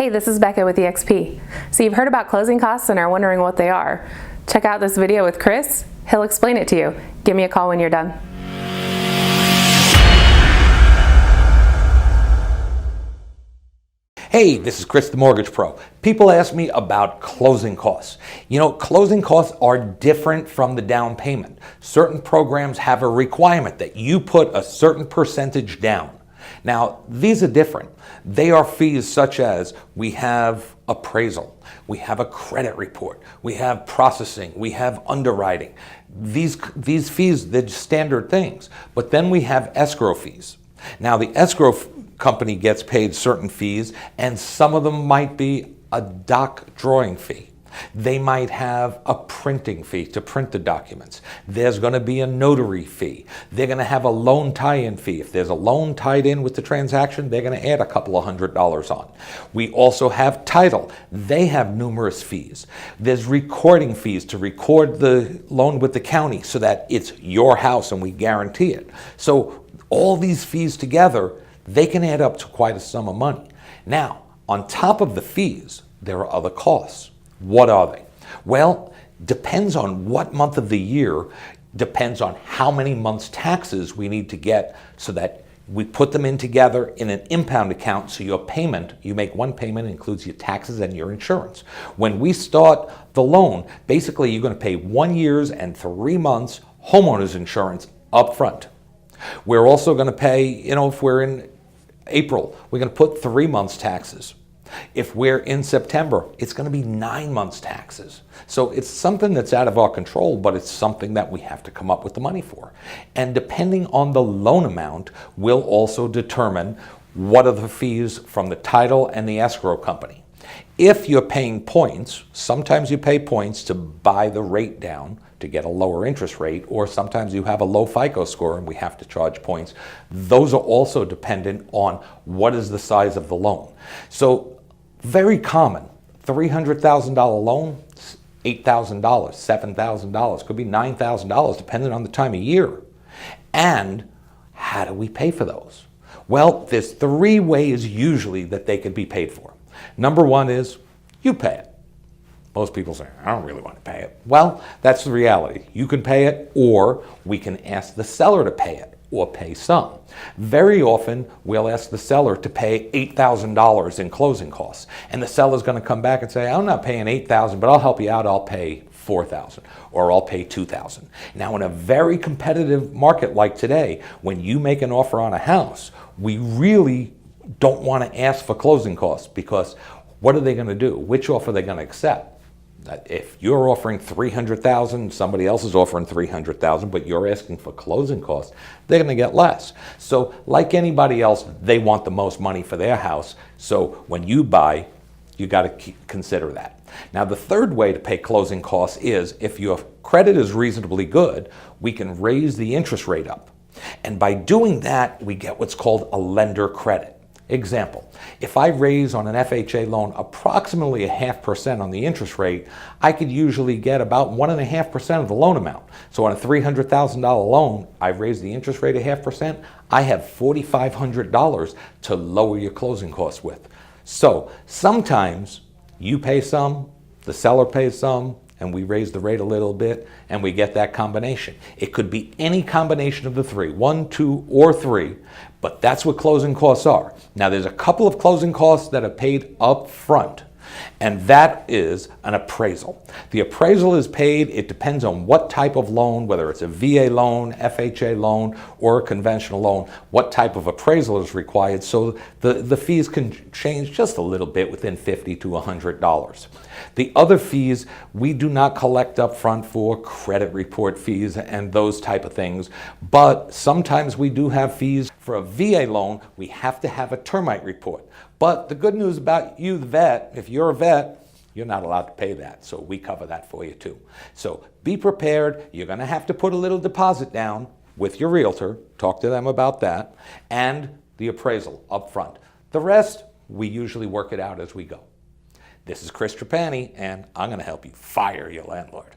Hey, this is Becca with eXp. So you've heard about closing costs and are wondering what they are. Check out this video with Chris. He'll explain it to you. Give me a call when you're done. Hey, this is Chris the Mortgage Pro. People ask me about closing costs. You know, closing costs are different from the down payment. Certain programs have a requirement that you put a certain percentage down. Now, these are different. They are fees such as we have appraisal, we have a credit report, we have processing, we have underwriting. These fees, they're standard things. But then we have escrow fees. Now, the escrow company gets paid certain fees, and some of them might be a doc drawing fee. They might have a printing fee to print the documents. There's going to be a notary fee. They're going to have a loan tie-in fee. If there's a loan tied in with the transaction, they're going to add a couple of $100s on. We also have title. They have numerous fees. There's recording fees to record the loan with the county so that it's your house and we guarantee it. So all these fees together, they can add up to quite a sum of money. Now, on top of the fees, there are other costs. What are they? Well, depends on what month of the year, depends on how many months taxes we need to get so that we put them in together in an impound account so your payment, you make one payment, includes your taxes and your insurance. When we start the loan, basically you're going to pay 1 year and 3 months homeowners insurance up front. We're also going to pay, if we're in April, we're going to put 3 months taxes. If we're in September, it's going to be 9 months taxes. So it's something that's out of our control, but it's something that we have to come up with the money for. And depending on the loan amount, we'll also determine what are the fees from the title and the escrow company. If you're paying points, sometimes you pay points to buy the rate down to get a lower interest rate, or sometimes you have a low FICO score and we have to charge points. Those are also dependent on what is the size of the loan. So very common, $300,000 loan, $8,000, $7,000, could be $9,000 depending on the time of year. And how do we pay for those? Well, there's 3 ways usually that they could be paid for. Number 1 is you pay it. Most people say, I don't really want to pay it. Well, that's the reality. You can pay it, or we can ask the seller to pay it, or pay some. Very often, we'll ask the seller to pay $8,000 in closing costs. And the seller's going to come back and say, I'm not paying $8,000, but I'll help you out. I'll pay $4,000, or I'll pay $2,000. Now, in a very competitive market like today, when you make an offer on a house, we really don't want to ask for closing costs, because what are they going to do? Which offer are they going to accept? If you're offering $300,000, somebody else is offering $300,000, but you're asking for closing costs, they're going to get less. So like anybody else, they want the most money for their house. So when you buy, you got to consider that. Now, the third way to pay closing costs is if your credit is reasonably good, we can raise the interest rate up. And by doing that, we get what's called a lender credit. Example, if I raise on an FHA loan approximately 0.5% on the interest rate, I could usually get about 1.5% of the loan amount. So on a $300,000 loan, I raise the interest rate 0.5%, I have $4,500 to lower your closing costs with. So sometimes you pay some, the seller pays some, and we raise the rate a little bit, and we get that combination. It could be any combination of the 3, 1, 2, or 3, but that's what closing costs are. Now, there's a couple of closing costs that are paid up front, and that is an appraisal. The appraisal is paid, it depends on what type of loan, whether it's a VA loan, FHA loan, or a conventional loan, what type of appraisal is required, so the fees can change just a little bit within $50 to $100. The other fees, we do not collect up front for credit report fees and those type of things, but sometimes we do have fees. For a VA loan, we have to have a termite report. But the good news about you, the vet, if you're a vet, you're not allowed to pay that, so we cover that for you too. So be prepared. You're going to have to put a little deposit down with your realtor, talk to them about that, and the appraisal up front. The rest, we usually work it out as we go. This is Chris Trapani, and I'm going to help you fire your landlord.